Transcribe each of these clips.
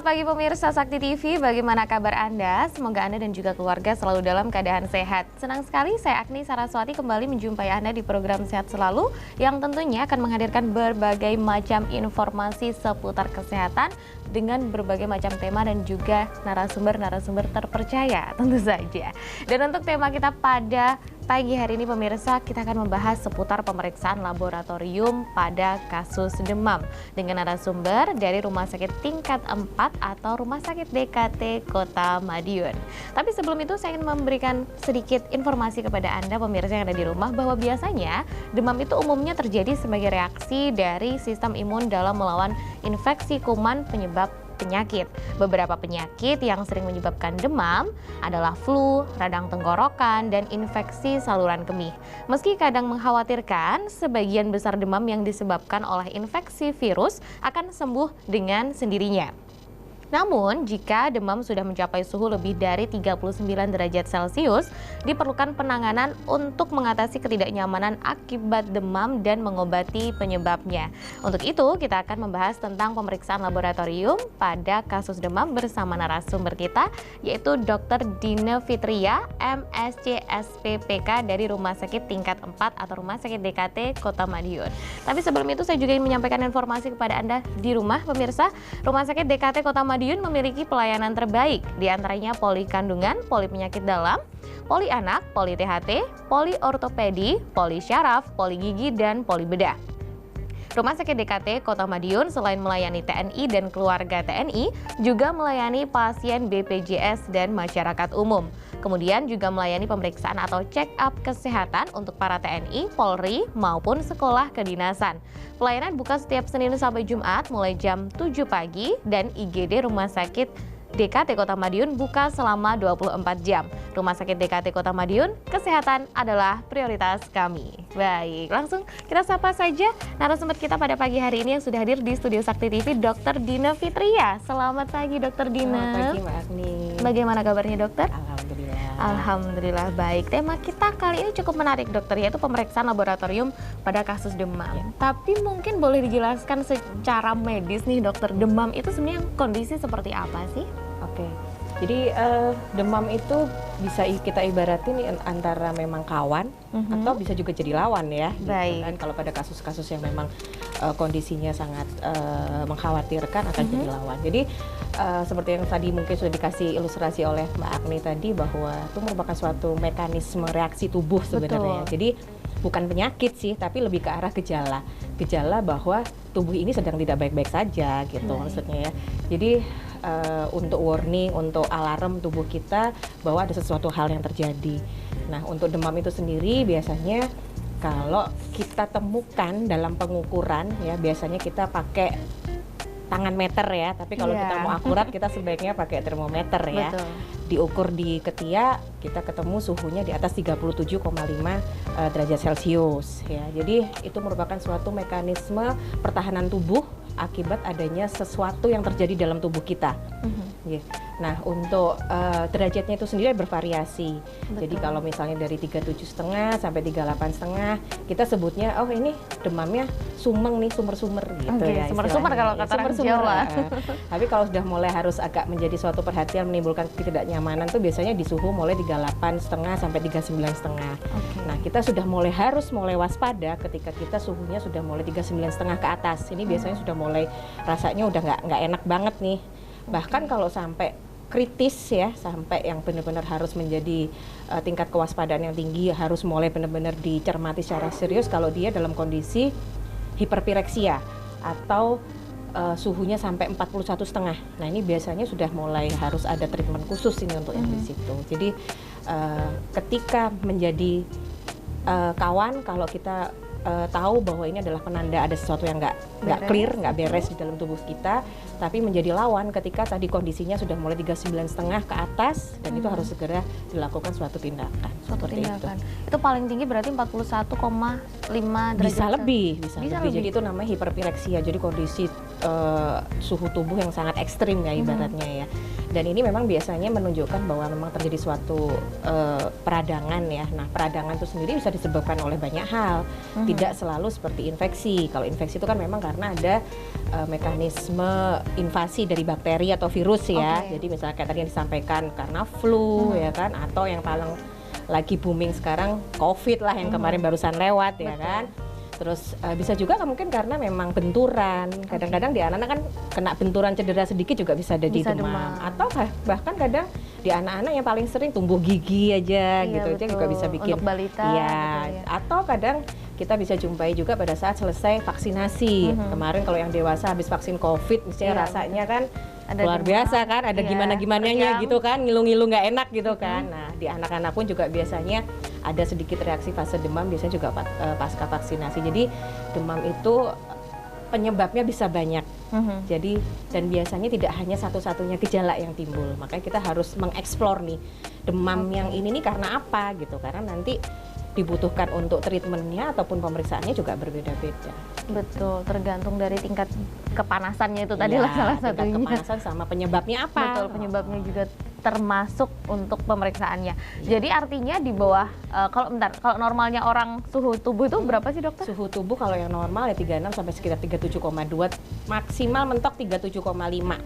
Selamat pagi pemirsa Sakti TV, bagaimana kabar Anda? Semoga Anda dan juga keluarga selalu dalam keadaan sehat. Senang sekali saya Agni Saraswati kembali menjumpai Anda di program Sehat Selalu yang tentunya akan menghadirkan berbagai macam informasi seputar kesehatan dengan berbagai macam tema dan juga narasumber-narasumber terpercaya tentu saja. Dan untuk tema kita pada pagi hari ini pemirsa, kita akan membahas seputar pemeriksaan laboratorium pada kasus demam dengan narasumber dari Rumah Sakit Tingkat 4 atau Rumah Sakit DKT Kota Madiun. Tapi sebelum itu saya ingin memberikan sedikit informasi kepada Anda pemirsa yang ada di rumah bahwa biasanya demam itu umumnya terjadi sebagai reaksi dari sistem imun dalam melawan infeksi kuman penyebab penyakit. Beberapa penyakit yang sering menyebabkan demam adalah flu, radang tenggorokan, dan infeksi saluran kemih. Meski kadang mengkhawatirkan, sebagian besar demam yang disebabkan oleh infeksi virus akan sembuh dengan sendirinya. Namun, jika demam sudah mencapai suhu lebih dari 39 derajat Celcius, diperlukan penanganan untuk mengatasi ketidaknyamanan akibat demam dan mengobati penyebabnya. Untuk itu, kita akan membahas tentang pemeriksaan laboratorium pada kasus demam bersama narasumber kita, yaitu Dr. Dina Fitria, MSc SPPK dari Rumah Sakit Tingkat 4 atau Rumah Sakit DKT Kota Madiun. Tapi sebelum itu, saya juga ingin menyampaikan informasi kepada Anda di rumah, pemirsa. Rumah Sakit DKT Kota Madiun memiliki pelayanan terbaik, diantaranya poli kandungan, poli penyakit dalam, poli anak, poli THT, poli ortopedi, poli syaraf, poli gigi, dan poli bedah. Rumah Sakit DKT Kota Madiun selain melayani TNI dan keluarga TNI, juga melayani pasien BPJS dan masyarakat umum. Kemudian juga melayani pemeriksaan atau check-up kesehatan untuk para TNI, Polri, maupun sekolah kedinasan. Pelayanan buka setiap Senin sampai Jumat mulai jam 7 pagi dan IGD Rumah Sakit DKT Kota Madiun buka selama 24 jam. Rumah Sakit DKT Kota Madiun, kesehatan adalah prioritas kami. Baik, langsung kita sapa saja narasumber kita pada pagi hari ini yang sudah hadir di Studio Sakti TV, Dr. Dina Fitria. Selamat pagi, Dr. Dina. Selamat pagi, Mbak Agni. Bagaimana kabarnya, dokter? Alhamdulillah. Alhamdulillah baik. Tema kita kali ini cukup menarik, dokter, yaitu pemeriksaan laboratorium pada kasus demam. Ya. Tapi mungkin boleh dijelaskan secara medis nih, dokter, demam itu sebenarnya kondisi seperti apa sih? Oke. Jadi demam itu bisa kita ibaratin antara memang kawan atau bisa juga jadi lawan ya. Baik. Gitu kan. Kalau pada kasus-kasus yang memang kondisinya sangat mengkhawatirkan akan jadi lawan. Jadi seperti yang tadi mungkin sudah dikasih ilustrasi oleh Mbak Agni tadi bahwa itu merupakan suatu mekanisme reaksi tubuh sebenarnya. Betul. Jadi bukan penyakit sih, tapi lebih ke arah gejala. Gejala bahwa tubuh ini sedang tidak baik-baik saja gitu maksudnya ya. Jadi untuk warning, untuk alarm tubuh kita bahwa ada sesuatu hal yang terjadi. Nah, untuk demam itu sendiri biasanya kalau kita temukan dalam pengukuran ya, biasanya kita pakai tangan meter ya, tapi kalau kita mau akurat kita sebaiknya pakai termometer ya. Betul. Diukur di ketiak, kita ketemu suhunya di atas 37,5 derajat Celcius ya. Jadi itu merupakan suatu mekanisme pertahanan tubuh akibat adanya sesuatu yang terjadi dalam tubuh kita. Nah, untuk derajatnya itu sendiri bervariasi. Betul. Jadi kalau misalnya dari 37,5 sampai 38,5, kita sebutnya oh ini demamnya sumeng nih, sumber-sumber gitu ya. Sumber-sumber kalau kata orang Jawa. Tapi kalau sudah mulai harus agak menjadi suatu perhatian, menimbulkan ketidaknyamanan tuh biasanya di suhu mulai 38,5 sampai 39,5. Nah, kita sudah harus mulai waspada ketika kita suhunya sudah mulai 39,5 ke atas. Ini biasanya sudah mulai rasanya udah nggak enak banget nih. Bahkan kalau sampai kritis ya, sampai yang benar-benar harus menjadi tingkat kewaspadaan yang tinggi, harus mulai benar-benar dicermati secara serius kalau dia dalam kondisi hiperpireksia atau suhunya sampai 41,5. Nah, ini biasanya sudah mulai harus ada treatment khusus ini untuk yang di situ. Jadi ketika menjadi kawan, kalau kita tahu bahwa ini adalah penanda ada sesuatu yang nggak clear, nggak beres di dalam tubuh kita, tapi menjadi lawan ketika tadi kondisinya sudah mulai 39,5 ke atas dan itu harus segera dilakukan suatu tindakan. Itu paling tinggi berarti 41,5 derajat. Bisa lebih. Jadi itu namanya hiperpireksia. Jadi kondisi suhu tubuh yang sangat ekstrim ya ibaratnya ya. Dan ini memang biasanya menunjukkan bahwa memang terjadi suatu peradangan ya. Nah, peradangan itu sendiri bisa disebabkan oleh banyak hal, tidak selalu seperti infeksi. Kalau infeksi itu kan memang karena ada mekanisme invasi dari bakteri atau virus ya. Jadi misalnya kayak tadi yang disampaikan karena flu ya kan, atau yang paling lagi booming sekarang COVID lah yang kemarin barusan lewat ya kan. Terus bisa juga mungkin karena memang benturan. Kadang-kadang di anak-anak kan kena benturan cedera sedikit juga bisa jadi demam. Atau bahkan kadang di anak-anak yang paling sering tumbuh gigi aja gitu aja juga bisa bikin. Untuk balita. Iya. Gitu ya. Atau kadang kita bisa jumpai juga pada saat selesai vaksinasi. Kemarin kalau yang dewasa habis vaksin COVID misalnya rasanya kan ada luar biasa kan, ada gimana-gimananya gitu kan, ngilu-ngilu nggak enak gitu kan. Nah, di anak-anak pun juga biasanya ada sedikit reaksi fase demam, biasanya juga pasca vaksinasi. Jadi demam itu penyebabnya bisa banyak. Jadi dan biasanya tidak hanya satu-satunya gejala yang timbul. Makanya kita harus mengeksplor nih demam yang ini nih karena apa gitu. Karena nanti dibutuhkan untuk treatmentnya ataupun pemeriksaannya juga berbeda-beda. Betul, tergantung dari tingkat kepanasannya itu tadi lah salah satunya. Kepanasan sama penyebabnya apa? Betul, penyebabnya juga termasuk untuk pemeriksaannya. Jadi artinya di bawah kalau normalnya orang suhu tubuh itu berapa sih dokter? Suhu tubuh kalau yang normal ya 36 sampai sekitar 37,2, maksimal mentok 37,5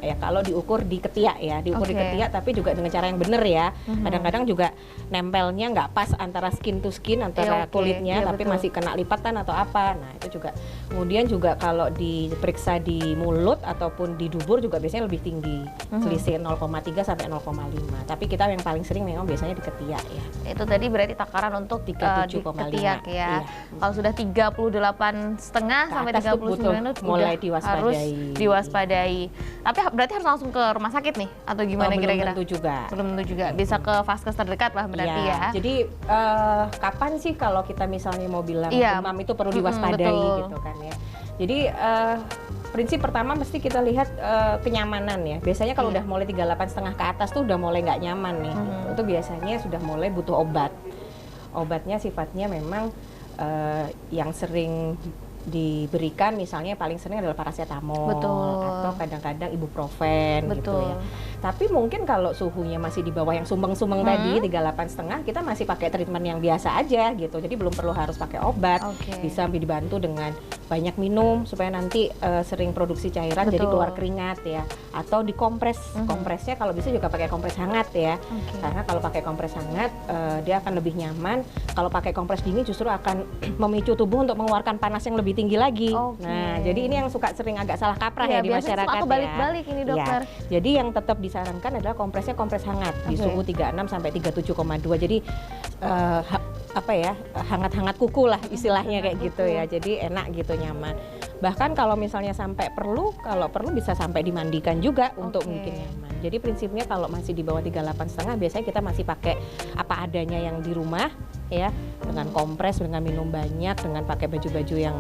ya kalau diukur di ketiak ya, diukur di ketiak tapi juga dengan cara yang benar ya. Kadang-kadang juga nempelnya nggak pas antara skin to skin antara kulitnya tapi masih kena lipatan atau apa. Nah, itu juga. Kemudian juga kalau diperiksa di mulut ataupun di dubur juga biasanya lebih tinggi. Selisih 0,3 sampai 0,5. Tapi kita yang paling sering memang biasanya di ketiak ya. Itu tadi berarti takaran untuk 37,5 ketiak ya. Iya. Kalau sudah 38,5 sampai 39 itu mulai harus diwaspadai. Tapi berarti harus langsung ke rumah sakit nih atau gimana kira-kira? Belum tentu juga. Belum tentu juga. Bisa ke vaskes terdekat lah berarti ya. Jadi kapan sih kalau kita misalnya mau bilang demam itu perlu diwaspadai gitu kan ya. Jadi prinsip pertama mesti kita lihat kenyamanan ya. Biasanya kalau udah mulai 38,5 ke atas tuh udah mulai nggak nyaman nih. Gitu. Itu biasanya sudah mulai butuh obat. Obatnya sifatnya memang yang sering diberikan misalnya paling sering adalah paracetamol atau kadang-kadang ibuprofen gitu ya. Tapi mungkin kalau suhunya masih di bawah yang sumbeng-sumbeng tadi 38,5 kita masih pakai treatment yang biasa aja gitu. Jadi belum perlu harus pakai obat. Bisa dibantu dengan banyak minum supaya nanti sering produksi cairan jadi keluar keringat ya. Atau dikompres. Kompresnya kalau bisa juga pakai kompres hangat ya. Karena kalau pakai kompres hangat dia akan lebih nyaman. Kalau pakai kompres dingin justru akan memicu tubuh untuk mengeluarkan panas yang lebih tinggi lagi. Nah, jadi ini yang suka sering agak salah kaprah ya di masyarakat ya. Balik-balik ini dokter. Ya. Jadi yang tetap disarankan adalah kompresnya kompres hangat di suhu 36 sampai 37,2. Jadi hangat-hangat kuku lah istilahnya kayak gitu ya. Jadi enak gitu, nyaman. Bahkan kalau misalnya sampai kalau perlu bisa sampai dimandikan juga untuk mungkin nyaman. Jadi prinsipnya kalau masih di bawah 38,5 biasanya kita masih pakai apa adanya yang di rumah ya, dengan kompres, dengan minum banyak, dengan pakai baju-baju yang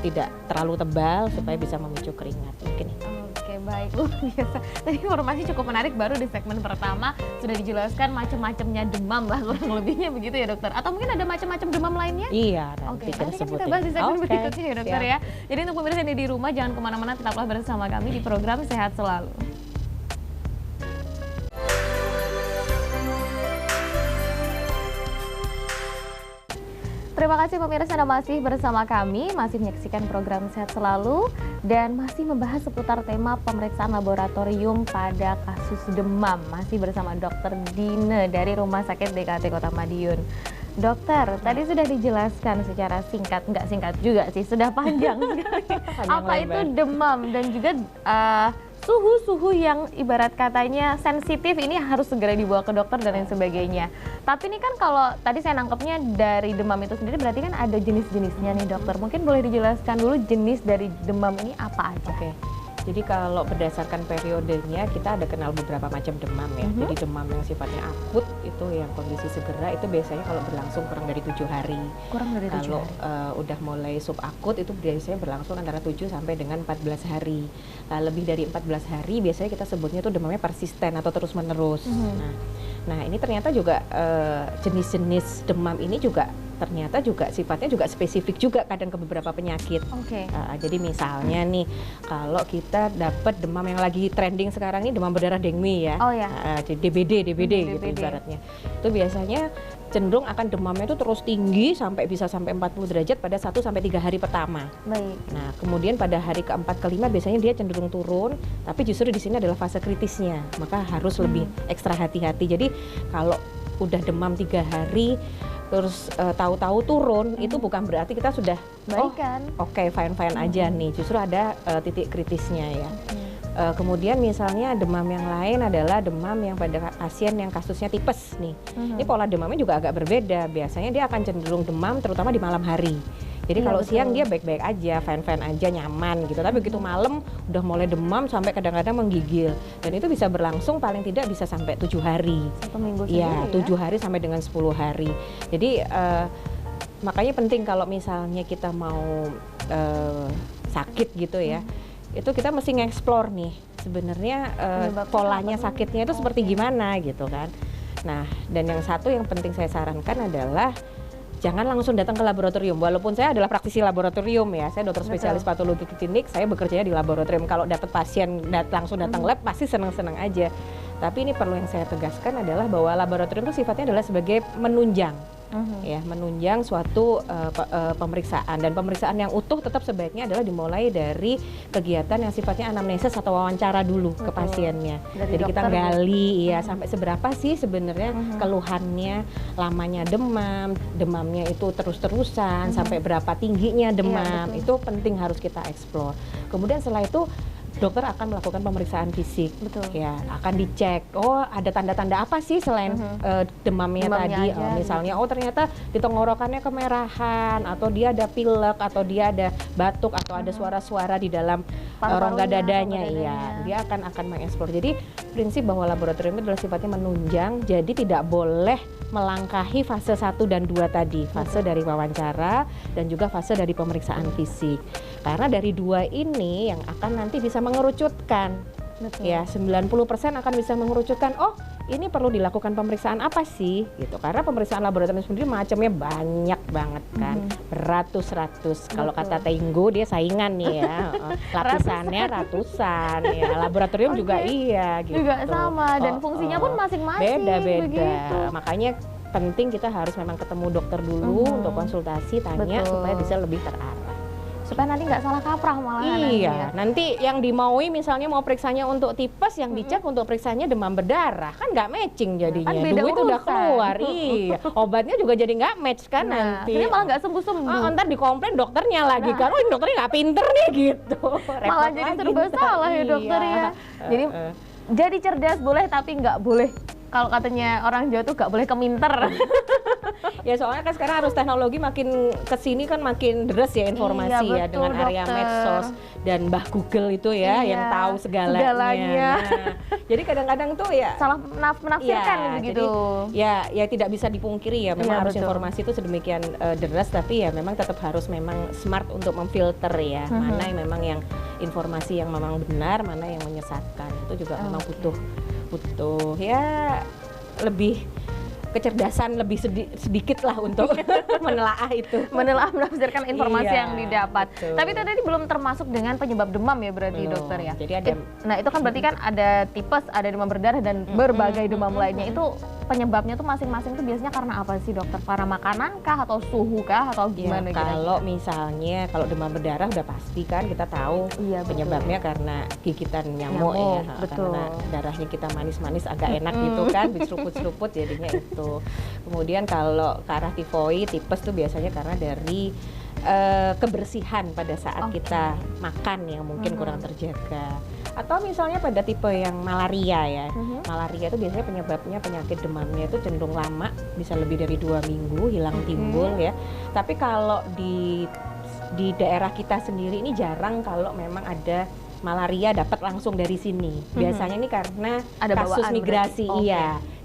tidak terlalu tebal supaya bisa memicu keringat mungkin. Oke, baik, luar biasa. Tadi informasi cukup menarik, baru di segmen pertama sudah dijelaskan macam-macamnya demam lah kurang lebihnya begitu ya dokter. Atau mungkin ada macam-macam demam lainnya? Iya, nanti kan kita bahas di segmen berikutnya ya dokter ya. Jadi untuk pemirsa yang di rumah jangan kemana-mana, tetaplah bersama kami di program Sehat Selalu. Terima kasih pemirsa Anda masih bersama kami, masih menyaksikan program Sehat Selalu dan masih membahas seputar tema pemeriksaan laboratorium pada kasus demam. Masih bersama Dr. Dine dari Rumah Sakit DKT Kota Madiun. Dokter, tadi sudah dijelaskan secara singkat, nggak singkat juga sih, sudah panjang sekali. Apa itu demam dan juga suhu-suhu yang ibarat katanya sensitif ini harus segera dibawa ke dokter dan lain sebagainya. Tapi ini kan kalau tadi saya nangkepnya dari demam itu sendiri berarti kan ada jenis-jenisnya nih dokter. Mungkin boleh dijelaskan dulu jenis dari demam ini apa aja? Jadi kalau berdasarkan periodenya kita ada kenal beberapa macam demam ya. Jadi demam yang sifatnya akut itu yang kondisi segera itu biasanya kalau berlangsung kurang dari 7 hari. Kurang dari 7 hari. Kalau udah mulai subakut itu biasanya berlangsung antara 7 sampai dengan 14 hari. Lebih dari 14 hari biasanya kita sebutnya itu demamnya persisten atau terus-menerus. Nah, ini ternyata juga jenis-jenis demam ini juga ternyata juga sifatnya juga spesifik juga kadang ke beberapa penyakit. Jadi misalnya nih, kalau kita dapat demam yang lagi trending sekarang ini, demam berdarah dengue ya, jadi DBD gitu ibaratnya, itu biasanya cenderung akan demamnya itu terus tinggi bisa sampai 40 derajat pada 1 sampai 3 hari pertama. Nah, kemudian pada hari keempat kelima biasanya dia cenderung turun, tapi justru di sini adalah fase kritisnya, maka harus lebih ekstra hati-hati. Jadi kalau udah demam 3 hari terus tahu-tahu turun, itu bukan berarti kita sudah baikan. Fine aja nih, justru ada titik kritisnya ya. Kemudian misalnya demam yang lain adalah demam yang pada pasien yang kasusnya tipes nih. Ini pola demamnya juga agak berbeda. Biasanya dia akan cenderung demam terutama di malam hari. Jadi kalau siang dia baik-baik aja, fine aja, nyaman gitu. Tapi begitu malam udah mulai demam sampai kadang-kadang menggigil. Dan itu bisa berlangsung paling tidak bisa sampai 7 hari. 1 minggu sendiri ya? 7 hari sampai dengan 10 hari. Jadi makanya penting kalau misalnya kita mau sakit gitu ya, itu kita mesti nge-explore nih sebenarnya polanya sakitnya itu seperti gimana gitu kan. Nah, dan yang satu yang penting saya sarankan adalah jangan langsung datang ke laboratorium. Walaupun saya adalah praktisi laboratorium ya, saya dokter spesialis patologi klinik, saya bekerjanya di laboratorium. Kalau dapat pasien langsung datang lab pasti senang-senang aja. Tapi ini perlu yang saya tegaskan adalah bahwa laboratorium itu sifatnya adalah sebagai menunjang. Ya, menunjang suatu pemeriksaan, dan pemeriksaan yang utuh tetap sebaiknya adalah dimulai dari kegiatan yang sifatnya anamnesis atau wawancara dulu ke pasiennya. Jadi kita gali ya sampai seberapa sih sebenarnya keluhannya, lamanya demamnya itu terus-terusan, sampai berapa tingginya demam, itu penting harus kita eksplor. Kemudian setelah itu dokter akan melakukan pemeriksaan fisik, ya akan dicek, ada tanda-tanda apa sih selain demamnya tadi, misalnya ternyata di tenggorokannya kemerahan, atau dia ada pilek, atau dia ada batuk, atau ada suara-suara di dalam rongga dadanya, dia akan mengeksplor. Jadi prinsip bahwa laboratorium itu adalah sifatnya menunjang, jadi tidak boleh melangkahi fase 1 dan 2 tadi, fase dari wawancara dan juga fase dari pemeriksaan fisik. Karena dari 2 ini yang akan nanti bisa mengerucutkan. Ya, 90% akan bisa mengerucutkan, ini perlu dilakukan pemeriksaan apa sih gitu. Karena pemeriksaan laboratorium sendiri macamnya banyak banget kan, beratus-ratus. Kalau kata Tenggo dia saingan nih ya, lapisannya ratusan ya. Laboratorium juga iya gitu. Juga sama, dan fungsinya pun masing-masing. Beda-beda. Makanya penting kita harus memang ketemu dokter dulu untuk konsultasi, tanya supaya bisa lebih terarah. Supaya nanti nggak salah kaprah malah. Iya, nanti yang dimaui misalnya mau periksanya untuk tipes, yang dicek untuk periksanya demam berdarah, kan nggak matching jadinya. Kan beda duit udah keluar, iya. Obatnya juga jadi nggak match kan nanti. Ini malah nggak sembuh-sembuh. Ntar dikomplain dokternya lagi, kan ini dokternya nggak pinter nih gitu. Malah jadi serba salah ya dokter ya. Jadi cerdas boleh tapi nggak boleh. Kalau katanya orang Jawa tuh nggak boleh keminter. Ya soalnya kan sekarang harus teknologi makin kesini kan makin deres ya informasi ya, dengan area medsos dan Mbah Google itu ya yang tahu segalanya. Nah, jadi kadang-kadang tuh ya salah menafsirkan begitu. Jadi, ya tidak bisa dipungkiri ya, memang harus informasi itu sedemikian deres, tapi ya memang tetap harus memang smart untuk memfilter ya, mana yang memang yang informasi yang memang benar, mana yang menyesatkan. Itu juga memang butuh ya lebih kecerdasan lebih sedikit lah untuk menelaah itu. Menafsirkan informasi yang didapat. Betul. Tapi tadi belum termasuk dengan penyebab demam ya berarti dokter ya. Jadi ada. Nah itu kan berarti kan ada tipes, ada demam berdarah dan berbagai demam lainnya. Itu penyebabnya tuh masing-masing tuh biasanya karena apa sih dokter? Karena makanan kah atau suhu kah atau gimana? Kalau misalnya kalau demam berdarah udah pasti kan kita tahu penyebabnya karena gigitan nyamuk ya. Betul. Karena darahnya kita manis-manis agak enak gitu kan, diseruput-seruput jadinya itu. Kemudian kalau ke arah tifoid, tipes tuh biasanya karena dari kebersihan pada saat kita makan yang mungkin kurang terjaga. Atau misalnya pada tipe yang malaria ya. Malaria itu biasanya penyebabnya penyakit demamnya itu cenderung lama, bisa lebih dari 2 minggu hilang timbul ya. Tapi kalau di daerah kita sendiri ini jarang kalau memang ada malaria dapat langsung dari sini. Biasanya ini karena ada kasus migrasi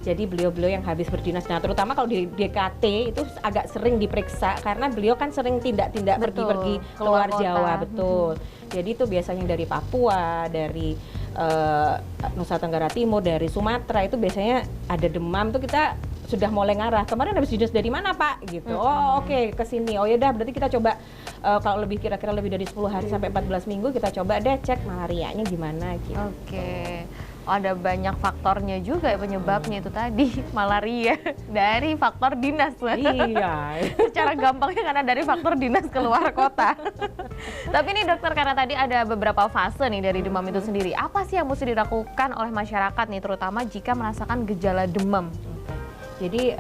Jadi beliau-beliau yang habis berdinas, nah terutama kalau di DKT itu agak sering diperiksa karena beliau kan sering tindak-tindak pergi-pergi keluar Jawa, betul. Jadi itu biasanya dari Papua, dari Nusa Tenggara Timur, dari Sumatera, itu biasanya ada demam tuh kita sudah mulai ngarah, kemarin habis dinas dari mana Pak? Gitu. Oh oke, ke sini. Oh yaudah, berarti kita coba kalau kira-kira lebih dari 10 hari sampai 14 minggu kita coba deh cek malarianya gimana gitu. Oke. Oh, ada banyak faktornya juga ya penyebabnya itu tadi malaria dari faktor dinas. Iya. Secara gampangnya karena dari faktor dinas keluar kota. Tapi ini dokter, karena tadi ada beberapa fase nih dari demam itu sendiri. Apa sih yang mesti dilakukan oleh masyarakat nih, terutama jika merasakan gejala demam? Jadi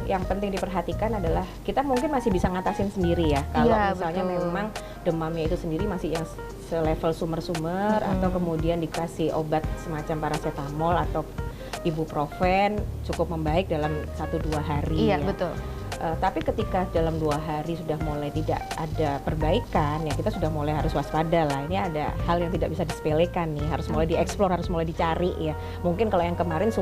yang penting diperhatikan adalah kita mungkin masih bisa ngatasin sendiri ya. Kalau misalnya memang demamnya itu sendiri masih yang selevel sumer-sumer atau kemudian dikasih obat semacam paracetamol atau ibuprofen cukup membaik dalam 1-2 hari. Iya, ya. betul. Tapi ketika dalam 2 hari sudah mulai tidak ada perbaikan, ya kita sudah mulai harus waspada lah. Ini ada hal yang tidak bisa disepelekan nih, harus mulai dieksplor, harus mulai dicari ya. Mungkin kalau yang kemarin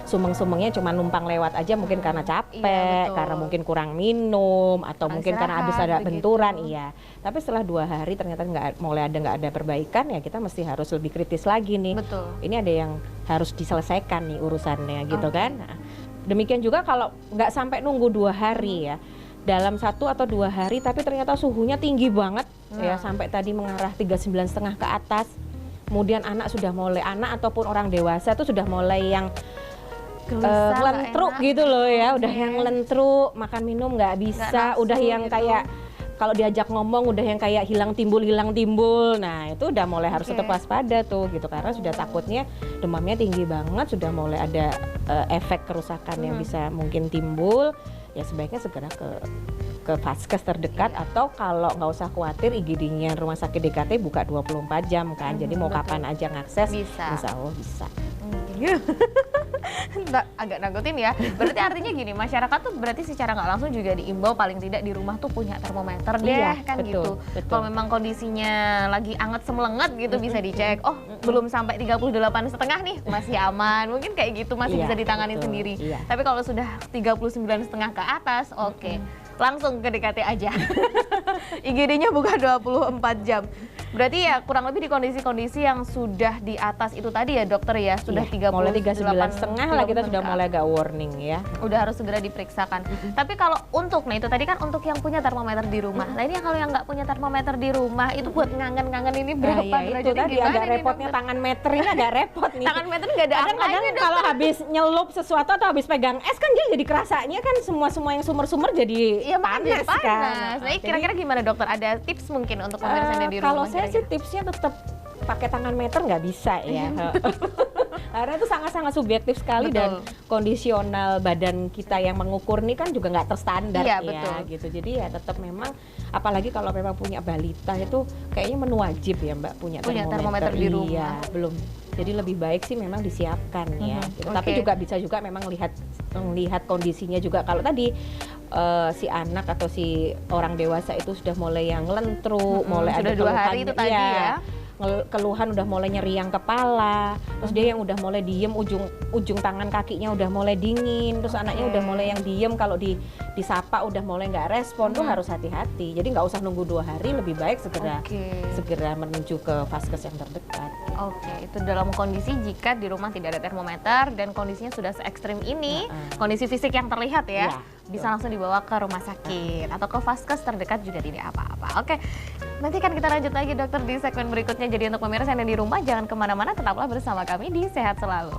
sumeng-sumengnya cuma numpang lewat aja, mungkin karena capek, karena mungkin kurang minum, atau mungkin karena habis ada benturan, iya. Tapi setelah 2 hari ternyata nggak ada perbaikan, ya kita mesti harus lebih kritis lagi nih. Betul. Ini ada yang harus diselesaikan nih urusannya gitu kan. Nah, demikian juga kalau nggak sampai nunggu 2 hari ya, dalam 1 atau 2 hari tapi ternyata suhunya tinggi banget ya, sampai tadi mengarah 39,5 ke atas. Kemudian anak ataupun orang dewasa tuh sudah mulai yang lentruk gitu loh ya, udah yang lentruk, makan minum nggak bisa, udah yang gitu. Kayak kalau diajak ngomong udah yang kayak hilang timbul. Nah, itu udah mulai harus tetap waspada tuh gitu, karena sudah takutnya demamnya tinggi banget, sudah mulai ada efek kerusakan yang bisa mungkin timbul. Ya sebaiknya segera ke vaskes terdekat, atau kalau nggak usah khawatir, IGD-nya rumah sakit DKT buka 24 jam kan. Jadi mau kapan aja ngakses, insya Allah bisa. Agak nakutin ya. Berarti artinya gini, masyarakat tuh berarti secara nggak langsung juga diimbau paling tidak di rumah tuh punya termometer deh, kan gitu. Kalau memang kondisinya lagi anget semelenget gitu bisa dicek. Oh, belum sampai 38,5 nih, masih aman. Mungkin kayak gitu masih bisa ditangani sendiri. Tapi kalau sudah 39,5 ke atas, langsung ke DKT aja. IGD-nya buka 24 jam. Berarti ya kurang lebih di kondisi-kondisi yang sudah di atas itu tadi ya dokter ya, sudah 39,5 lah kita sudah mulai agak warning ya. Udah harus segera diperiksakan. Tapi kalau untuk, nah itu tadi kan untuk yang punya termometer di rumah. Nah ini kalau yang nggak punya termometer di rumah itu buat ngangen-ngangen ini berapa derajat? Itu tadi agak repotnya nih, tangan meter ini agak repot nih. Tangan meter nggak ada kadang kalau habis nyelup sesuatu atau habis pegang es kan dia jadi kerasanya kan semua yang sumber-sumber jadi panas kan. Nah, kira-kira gimana dokter? Ada tips mungkin untuk pemirsa di rumah? Kalau saya sih tipsnya tetap pakai tangan meter nggak bisa ya. Karena itu sangat-sangat subjektif sekali. Dan kondisional badan kita yang mengukur ini kan juga nggak terstandar ya gitu. Jadi ya tetap memang, apalagi kalau memang punya balita itu kayaknya menu wajib ya Mbak punya termometer di rumah. Iya, belum. Jadi lebih baik sih memang disiapkan ya. Gitu. Tapi juga bisa juga memang melihat kondisinya juga. Kalau tadi si anak atau si orang dewasa itu sudah mulai yang lentruk, mulai sudah ada 2 hari itu tadi ya. Keluhan udah mulai nyeri yang kepala, terus dia yang udah mulai diem, ujung tangan kakinya udah mulai dingin, terus anaknya udah mulai yang diem, kalau disapa udah mulai nggak respon, tuh harus hati-hati. Jadi nggak usah nunggu 2 hari, lebih baik segera menuju ke vaskes yang terdekat. Itu dalam kondisi jika di rumah tidak ada termometer dan kondisinya sudah se-ekstrim ini, kondisi fisik yang terlihat ya, bisa langsung dibawa ke rumah sakit atau ke vaskes terdekat juga tidak apa-apa. Nanti kan kita lanjut lagi dokter di segmen berikutnya. Jadi untuk pemirsa yang ada di rumah, jangan kemana-mana, tetaplah bersama kami di Sehat Selalu.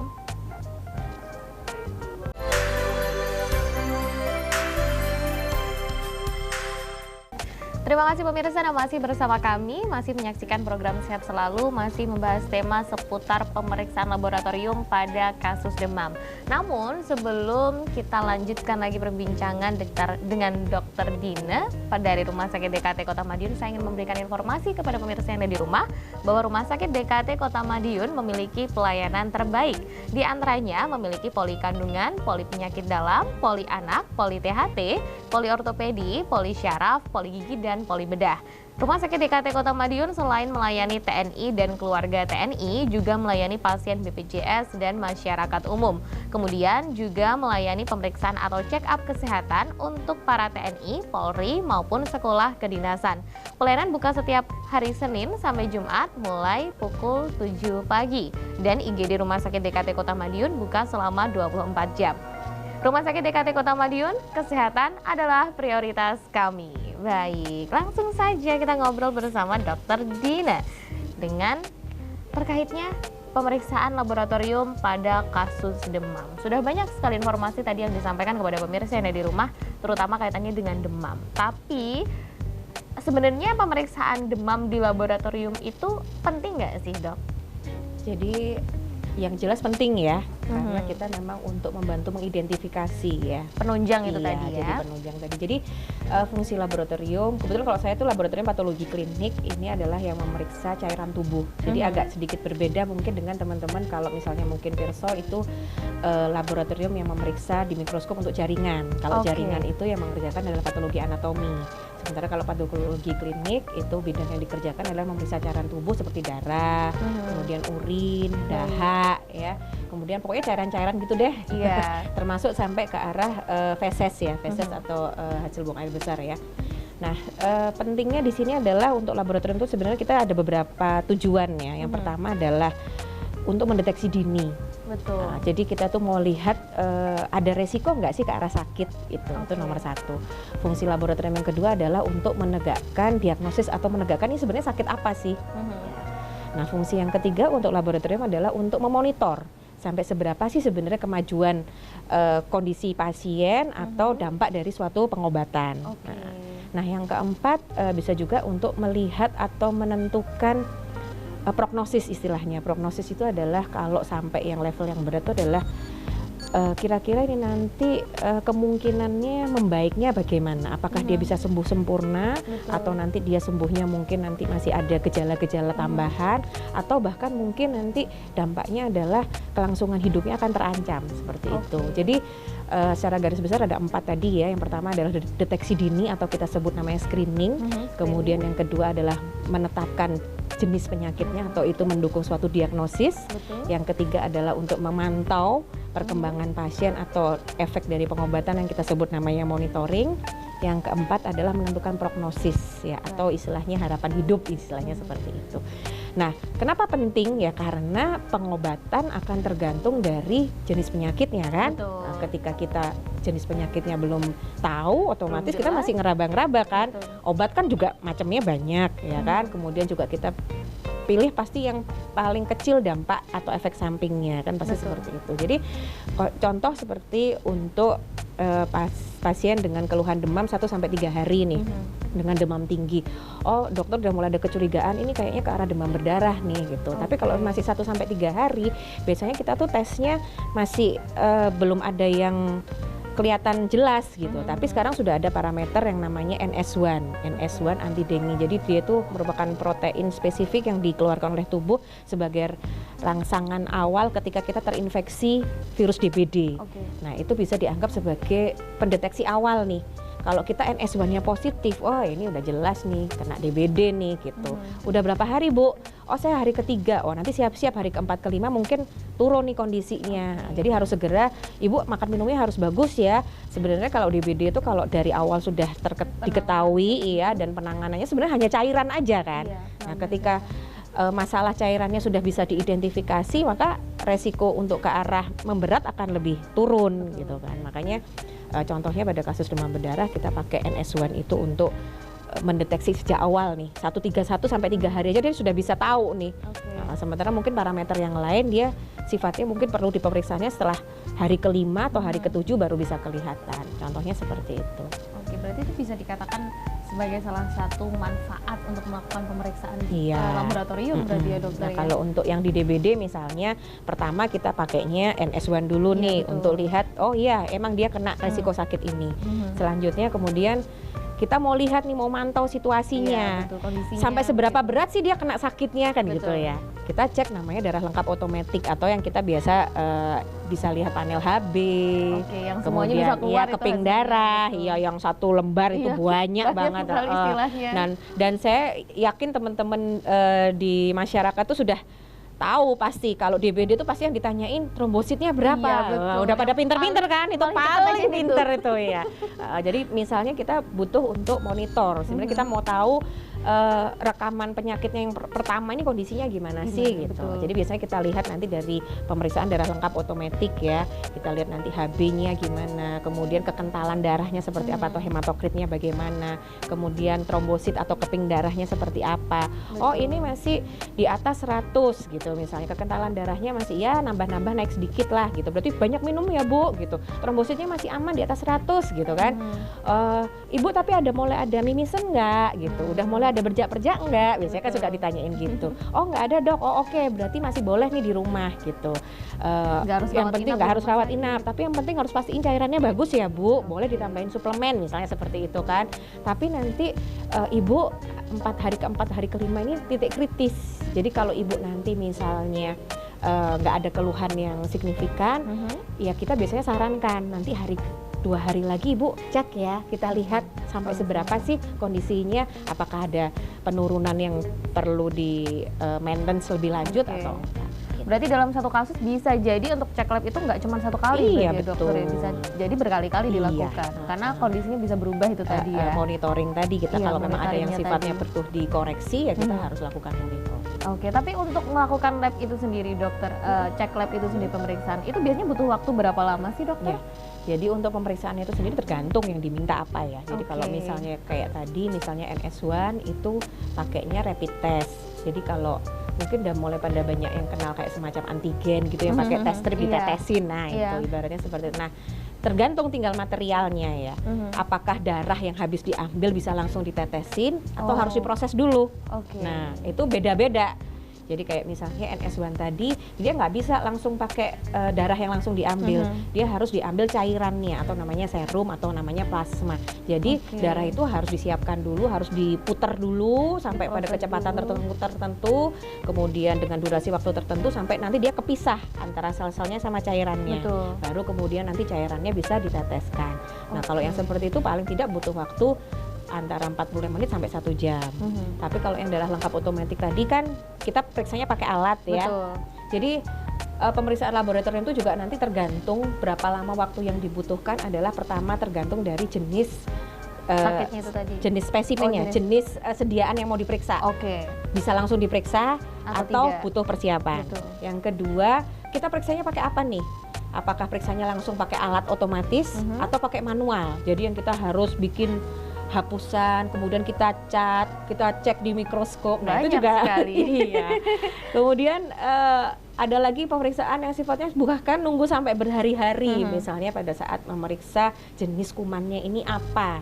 Terima kasih pemirsa yang masih bersama kami, masih menyaksikan program Sehat Selalu, masih membahas tema seputar pemeriksaan laboratorium pada kasus demam. Namun sebelum kita lanjutkan lagi perbincangan dengan Dr. Dina dari Rumah Sakit DKT Kota Madiun, saya ingin memberikan informasi kepada pemirsa yang ada di rumah bahwa Rumah Sakit DKT Kota Madiun memiliki pelayanan terbaik. Di antaranya memiliki poli kandungan, poli penyakit dalam, poli anak, poli THT, poli ortopedi, poli syaraf, poli gigi, dan poli bedah. Rumah Sakit DKT Kota Madiun selain melayani TNI dan keluarga TNI, juga melayani pasien BPJS dan masyarakat umum. Kemudian juga melayani pemeriksaan atau check up kesehatan untuk para TNI, Polri maupun sekolah kedinasan. Pelayanan buka setiap hari Senin sampai Jumat mulai pukul 7 pagi dan IGD Rumah Sakit DKT Kota Madiun buka selama 24 jam. Rumah Sakit DKT Kota Madiun, kesehatan adalah prioritas kami. Baik, langsung saja kita ngobrol bersama Dr. Dina dengan terkaitnya pemeriksaan laboratorium pada kasus demam. Sudah banyak sekali informasi tadi yang disampaikan kepada pemirsa yang ada di rumah, terutama kaitannya dengan demam. Tapi sebenarnya pemeriksaan demam di laboratorium itu penting nggak sih, Dok? Jadi yang jelas penting ya, karena kita memang untuk membantu mengidentifikasi ya. Penunjang itu Iya, tadi ya. jadi penunjang tadi. Jadi fungsi laboratorium, kebetulan kalau saya itu laboratorium patologi klinik, ini adalah yang memeriksa cairan tubuh. Jadi agak sedikit berbeda mungkin dengan teman-teman kalau misalnya mungkin Pirso itu laboratorium yang memeriksa di mikroskop untuk jaringan. Kalau jaringan itu yang mengerjakan adalah patologi anatomi. Sementara kalau patologi klinik itu bidang yang dikerjakan adalah memeriksa cairan tubuh seperti darah, kemudian urin, dahak, ya, kemudian pokoknya cairan-cairan gitu deh, termasuk sampai ke arah feses ya, feses atau hasil buang air besar ya. Nah, pentingnya di sini adalah untuk laboratorium itu sebenarnya kita ada beberapa tujuannya. Yang pertama adalah untuk mendeteksi dini. Betul. Nah, jadi kita tuh mau lihat ada resiko nggak sih ke arah sakit itu nomor satu. Fungsi laboratorium yang kedua adalah untuk menegakkan diagnosis atau menegakkan ini sebenarnya sakit apa sih. Nah, fungsi yang ketiga untuk laboratorium adalah untuk memonitor sampai seberapa sih sebenarnya kemajuan kondisi pasien atau dampak dari suatu pengobatan. Nah, yang keempat bisa juga untuk melihat atau menentukan prognosis istilahnya. Prognosis itu adalah kalau sampai yang level yang berat itu adalah kira-kira ini nanti kemungkinannya membaiknya bagaimana? Apakah dia bisa sembuh sempurna atau nanti dia sembuhnya mungkin nanti masih ada gejala-gejala tambahan atau bahkan mungkin nanti dampaknya adalah kelangsungan hidupnya akan terancam seperti itu. Jadi secara garis besar ada 4 tadi ya. Yang pertama adalah deteksi dini atau kita sebut namanya screening. Kemudian yang kedua adalah menetapkan jenis penyakitnya atau itu mendukung suatu diagnosis. Yang ketiga adalah untuk memantau perkembangan pasien atau efek dari pengobatan yang kita sebut namanya monitoring. Yang keempat adalah menentukan prognosis ya atau istilahnya harapan hidup istilahnya seperti itu. Nah, kenapa penting ya? Karena pengobatan akan tergantung dari jenis penyakitnya kan. Nah, ketika kita jenis penyakitnya belum tahu, otomatis kita masih ngeraba-ngeraba kan. Obat kan juga macamnya banyak ya kan. Kemudian juga kita pilih pasti yang paling kecil dampak atau efek sampingnya kan pasti seperti itu. Jadi contoh seperti untuk pasien dengan keluhan demam 1-3 hari nih dengan demam tinggi. Oh, dokter udah mulai ada kecurigaan ini kayaknya ke arah demam berdarah nih gitu. Tapi kalau masih 1-3 hari, biasanya kita tuh tesnya masih belum ada yang kelihatan jelas gitu. Tapi sekarang sudah ada parameter yang namanya NS1 anti dengue. Jadi dia itu merupakan protein spesifik yang dikeluarkan oleh tubuh sebagai rangsangan awal ketika kita terinfeksi virus DBD. Nah, itu bisa dianggap sebagai pendeteksi awal nih. Kalau kita NS1-nya positif, oh ini udah jelas nih kena DBD nih gitu. Udah berapa hari Bu? Oh saya hari ketiga. Oh nanti siap-siap hari keempat kelima mungkin turun nih kondisinya. Jadi harus segera Ibu makan minumnya harus bagus ya. Sebenarnya kalau DBD itu kalau dari awal sudah diketahui ya dan penanganannya sebenarnya hanya cairan aja kan. Nah ketika masalah cairannya sudah bisa diidentifikasi maka resiko untuk ke arah memberat akan lebih turun gitu kan. Makanya contohnya pada kasus demam berdarah kita pakai NS1 itu untuk mendeteksi sejak awal nih 131 sampai 3 hari aja dia sudah bisa tahu nih. Sementara mungkin parameter yang lain dia sifatnya mungkin perlu diperiksaannya setelah hari ke-5 atau hari ke-7 baru bisa kelihatan. Contohnya seperti itu. Berarti itu bisa dikatakan sebagai salah satu manfaat untuk melakukan pemeriksaan di laboratorium berarti ya dokter. Nah, kalau untuk yang di DBD misalnya pertama kita pakainya NS1 dulu nih untuk lihat oh iya emang dia kena resiko sakit ini. Selanjutnya kemudian kita mau lihat nih, mau mantau situasinya, sampai seberapa berat sih dia kena sakitnya kan gitu ya. Kita cek namanya darah lengkap otomatik atau yang kita biasa bisa lihat panel HB, yang kemudian bisa keluar keping darah, iya yang 1 lembar itu banyak banget. Dan saya yakin teman-teman di masyarakat tuh sudah tahu pasti kalau DBD itu pasti yang ditanyain trombositnya berapa. Udah pada pinter-pinter kan, itu paling pinter itu ya. Jadi misalnya kita butuh untuk monitor, sebenarnya kita mau tahu rekaman penyakitnya yang pertama ini kondisinya gimana sih gitu. Betul. Jadi biasanya kita lihat nanti dari pemeriksaan darah lengkap otomatik ya. Kita lihat nanti HB-nya gimana, kemudian kekentalan darahnya seperti apa atau hematokritnya bagaimana, kemudian trombosit atau keping darahnya seperti apa. Oh, ini masih di atas 100 gitu misalnya, kekentalan darahnya masih ya nambah-nambah naik sedikit lah gitu. Berarti banyak minum ya Bu gitu. Trombositnya masih aman di atas 100 gitu kan. Ibu tapi mulai ada mimisan nggak gitu, udah mulai ada berjak-berjak nggak, biasanya kan sudah ditanyain gitu. Oh nggak ada dok, oh oke, berarti masih boleh nih di rumah gitu. Yang penting nggak harus rawat inap, tapi yang penting harus pastiin cairannya bagus ya Bu, boleh ditambahin suplemen misalnya seperti itu kan. Tapi nanti ibu 4 hari ke-4 hari ke-5 ini titik kritis, jadi kalau ibu nanti misalnya nggak ada keluhan yang signifikan, ya kita biasanya sarankan nanti 2 hari lagi Ibu cek ya, kita lihat sampai seberapa sih kondisinya, apakah ada penurunan yang perlu di maintenance lebih lanjut atau enggak. Berarti dalam satu kasus bisa jadi untuk cek lab itu nggak cuma 1 kali Iya, ya dokter ya, bisa jadi berkali-kali dilakukan karena kondisinya bisa berubah itu tadi ya. Monitoring tadi kita kalau memang ada yang sifatnya perlu dikoreksi ya kita harus lakukan monitoring. Oke, tapi untuk melakukan lab itu sendiri dokter, cek lab itu sendiri pemeriksaan itu biasanya butuh waktu berapa lama sih dokter? Jadi untuk pemeriksaan itu sendiri tergantung yang diminta apa ya. Jadi kalau misalnya kayak tadi misalnya NS1 itu pakainya rapid test. Jadi kalau mungkin udah mulai pada banyak yang kenal kayak semacam antigen gitu yang pakai tes strip ditetesin. Nah, itu ibaratnya seperti itu. Nah, tergantung tinggal materialnya ya. Apakah darah yang habis diambil bisa langsung ditetesin atau harus diproses dulu. Nah, itu beda-beda. Jadi kayak misalnya NS1 tadi, dia nggak bisa langsung pakai darah yang langsung diambil. Dia harus diambil cairannya atau namanya serum atau namanya plasma. Jadi darah itu harus disiapkan dulu, harus diputar dulu sampai pada kecepatan tertentu, kemudian dengan durasi waktu tertentu sampai nanti dia kepisah antara sel-selnya sama cairannya. Baru kemudian nanti cairannya bisa diteteskan. Nah, kalau yang seperti itu paling tidak butuh waktu antara 45 menit sampai 1 jam. Tapi kalau yang darah lengkap otomatis tadi kan kita periksanya pakai alat ya. Jadi pemeriksaan laboratorium itu juga nanti tergantung berapa lama waktu yang dibutuhkan adalah pertama tergantung dari jenis sakitnya itu tadi. Jenis spesimennya, jenis sediaan yang mau diperiksa. Bisa langsung diperiksa atau butuh persiapan. Yang kedua, kita periksanya pakai apa nih? Apakah periksanya langsung pakai alat otomatis atau pakai manual? Jadi yang kita harus bikin hapusan, kemudian kita cat, kita cek di mikroskop. Nah, itu juga sekali. Kemudian ada lagi pemeriksaan yang sifatnya bahkan nunggu sampai berhari-hari. Misalnya pada saat memeriksa jenis kumannya ini apa.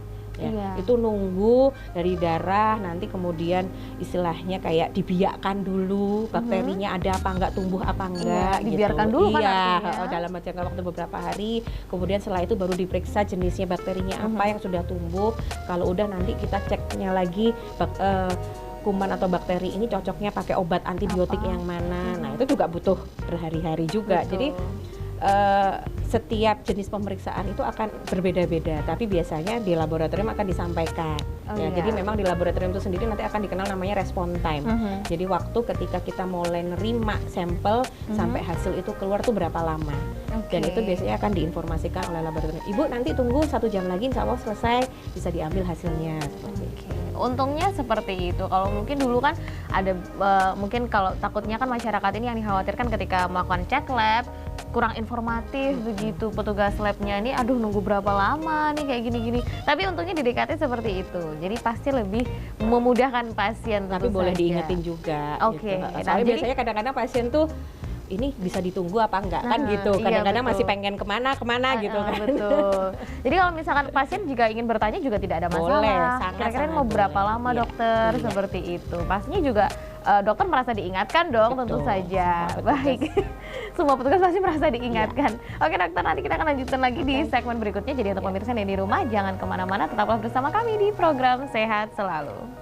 Itu nunggu dari darah, nanti kemudian istilahnya kayak dibiakkan dulu bakterinya ada apa enggak, tumbuh apa enggak dibiarkan gitu. Dulu kan dalam jangka waktu beberapa hari, kemudian setelah itu baru diperiksa jenisnya bakterinya apa yang sudah tumbuh. Kalau udah nanti kita ceknya lagi kuman atau bakteri ini cocoknya pakai obat antibiotik yang mana. Nah, itu juga butuh berhari-hari juga. Jadi setiap jenis pemeriksaan itu akan berbeda-beda, tapi biasanya di laboratorium akan disampaikan. Jadi memang di laboratorium itu sendiri nanti akan dikenal namanya respon time. Jadi waktu ketika kita mulai nerima sampel sampai hasil itu keluar tuh berapa lama. Dan itu biasanya akan diinformasikan oleh laboratorium. Ibu nanti tunggu 1 jam lagi, insya Allah selesai, bisa diambil hasilnya. Untungnya seperti itu. Kalau mungkin dulu kan ada mungkin kalau takutnya kan masyarakat ini yang dikhawatirkan ketika melakukan cek lab kurang informatif begitu petugas labnya ini, aduh nunggu berapa lama nih kayak gini-gini. Tapi untungnya di DKT seperti itu, jadi pasti lebih memudahkan pasien. Tapi boleh diingetin juga. Gitu. Soalnya biasanya kadang-kadang pasien tuh ini bisa ditunggu apa enggak kan gitu. Kadang-kadang masih pengen kemana gitu kan. Betul. Jadi kalau misalkan pasien jika ingin bertanya juga tidak ada masalah. Boleh, kira-kira mau berapa lama dokter seperti itu. Pastinya juga dokter merasa diingatkan dong, tentu saja. Baik, semua petugas pasti merasa diingatkan. Oke dokter, nanti kita akan lanjutkan lagi di segmen berikutnya. Jadi untuk pemirsa yang di rumah, jangan kemana-mana, tetaplah bersama kami di program Sehat Selalu.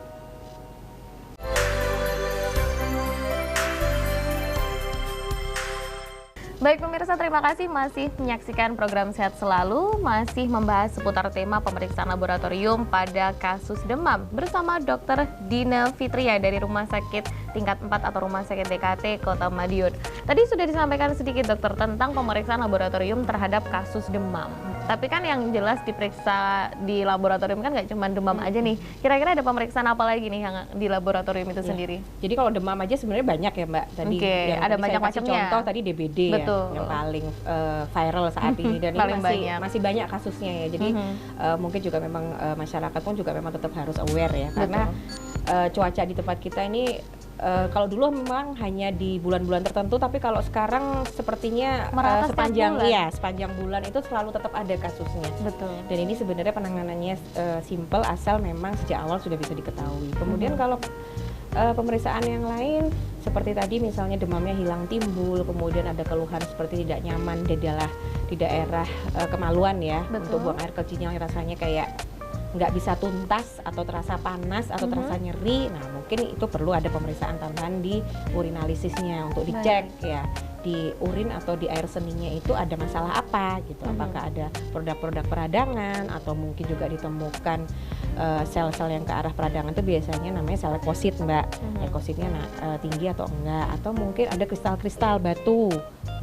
Baik pemirsa, terima kasih masih menyaksikan program Sehat Selalu, masih membahas seputar tema pemeriksaan laboratorium pada kasus demam bersama Dr. Dina Fitria dari Rumah Sakit Tingkat 4 atau Rumah Sakit DKT Kota Madiun. Tadi sudah disampaikan sedikit dokter tentang pemeriksaan laboratorium terhadap kasus demam. Tapi kan yang jelas diperiksa di laboratorium kan nggak cuma demam aja nih. Kira-kira ada pemeriksaan apa lagi nih yang di laboratorium itu sendiri? Jadi kalau demam aja sebenarnya banyak ya Mbak. Tadi yang ada tadi banyak saya kasih macamnya. contoh tadi DBD Betul. ya, yang paling viral saat ini dan Paling ini masih banyak kasusnya ya. Jadi mungkin juga memang masyarakat pun juga memang tetap harus aware ya, karena cuaca di tempat kita ini kalau dulu memang hanya di bulan-bulan tertentu, tapi kalau sekarang sepertinya Merata sepanjang bulan itu selalu tetap ada kasusnya. Betul. Dan ini sebenarnya penanganannya simple asal memang sejak awal sudah bisa diketahui. Kemudian kalau pemeriksaan yang lain seperti tadi misalnya demamnya hilang timbul, kemudian ada keluhan seperti tidak nyaman di daerah kemaluan ya, untuk buang air kecil yang rasanya kayak nggak bisa tuntas atau terasa panas atau terasa nyeri, nah mungkin itu perlu ada pemeriksaan tambahan di urinalisisnya untuk dicek ya di urin atau di air seninya itu ada masalah apa gitu, apakah ada produk-produk peradangan atau mungkin juga ditemukan sel-sel yang ke arah peradangan itu biasanya namanya sel leukosit Mbak, leukositnya tinggi atau enggak, atau mungkin ada kristal-kristal batu,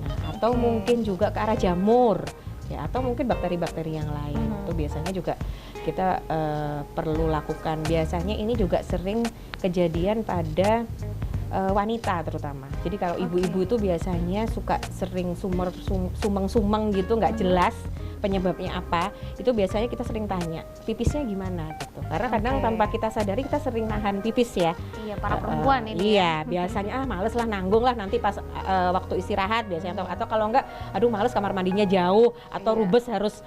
nah atau mungkin juga ke arah jamur ya, atau mungkin bakteri-bakteri yang lain. Itu biasanya juga kita perlu lakukan. Biasanya ini juga sering kejadian pada wanita terutama. Jadi kalau ibu-ibu itu biasanya suka sering sumeng-sumeng gitu, nggak jelas penyebabnya apa, itu biasanya kita sering tanya, pipisnya gimana gitu. Karena kadang tanpa kita sadari kita sering nahan pipis ya. Iya, para perempuan ini. Iya, biasanya males lah, nanggung lah nanti pas waktu istirahat biasanya, atau kalau enggak aduh males kamar mandinya jauh, atau rubes harus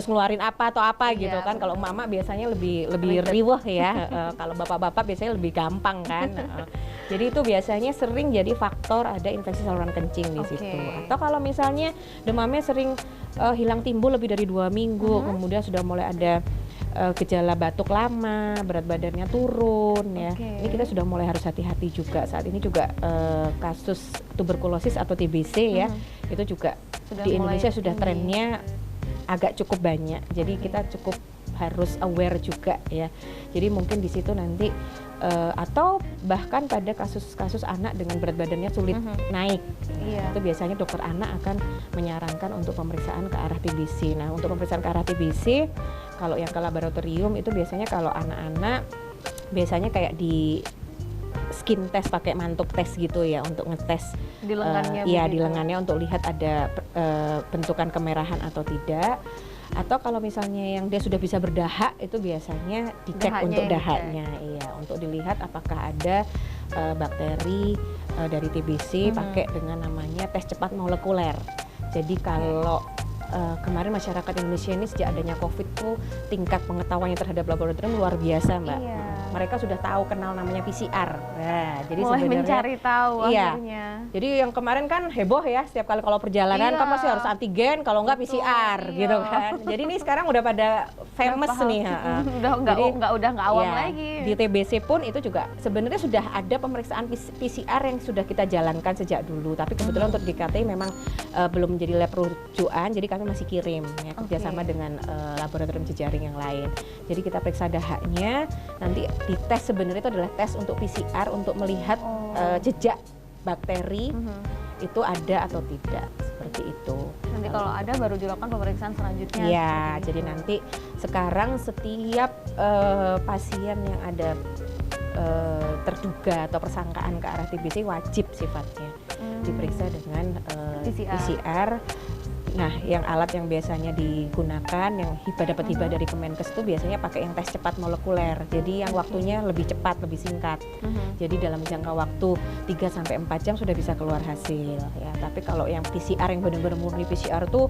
ngeluarin apa atau apa gitu kan. Kalau mama biasanya lebih riweh ya. Kalau bapak-bapak biasanya lebih gampang kan. Jadi itu biasanya sering jadi faktor ada infeksi saluran kencing di situ. Atau kalau misalnya demamnya sering hilang timbul lebih dari 2 minggu, kemudian sudah mulai ada gejala batuk lama, berat badannya turun ya. Ini kita sudah mulai harus hati-hati juga. Saat ini juga kasus tuberkulosis atau TBC ya, itu juga sudah di Indonesia sudah trennya agak cukup banyak. Jadi kita cukup harus aware juga ya. Jadi mungkin di situ nanti atau bahkan pada kasus-kasus anak dengan berat badannya sulit naik, itu biasanya dokter anak akan menyarankan untuk pemeriksaan ke arah TBC. Nah, untuk pemeriksaan ke arah TBC, kalau yang ke laboratorium itu biasanya kalau anak-anak biasanya kayak di skin test pakai mantuk tes gitu ya, untuk ngetes di lengannya. Di lengannya untuk lihat ada bentukan kemerahan atau tidak. Atau kalau misalnya yang dia sudah bisa berdahak, itu biasanya dicek untuk dahaknya, untuk dilihat apakah ada bakteri dari TBC pakai dengan namanya tes cepat molekuler. Jadi kalau kemarin masyarakat Indonesia ini sejak adanya COVID tuh tingkat pengetahuannya terhadap laboratorium luar biasa Mbak. Mereka sudah tahu kenal namanya PCR. Nah, jadi mulai sebenarnya mencari tahu akhirnya. Jadi yang kemarin kan heboh ya, setiap kali kalau perjalanan kan pasti harus antigen, kalau enggak PCR gitu kan. Jadi ini sekarang udah pada famous nih. udah nggak awam lagi. Di TBC pun itu juga sebenarnya sudah ada pemeriksaan PCR yang sudah kita jalankan sejak dulu. Tapi kebetulan untuk DKT memang belum menjadi lab rujukan, jadi kami masih kirim ya, kerjasama dengan laboratorium jejaring yang lain. Jadi kita periksa dahaknya, nanti dites sebenarnya itu adalah tes untuk PCR untuk melihat jejak bakteri itu ada atau tidak, seperti itu. Nanti kalau ada baru dilakukan pemeriksaan selanjutnya. Iya, jadi nanti sekarang setiap pasien yang ada terduga atau persangkaan ke arah TBC wajib sifatnya diperiksa dengan PCR. Nah, yang alat yang biasanya digunakan, yang dapat hibah dari Kemenkes itu biasanya pakai yang tes cepat molekuler. Jadi yang waktunya lebih cepat, lebih singkat. Jadi dalam jangka waktu 3-4 jam sudah bisa keluar hasil ya. Tapi kalau yang PCR yang benar-benar murni PCR tuh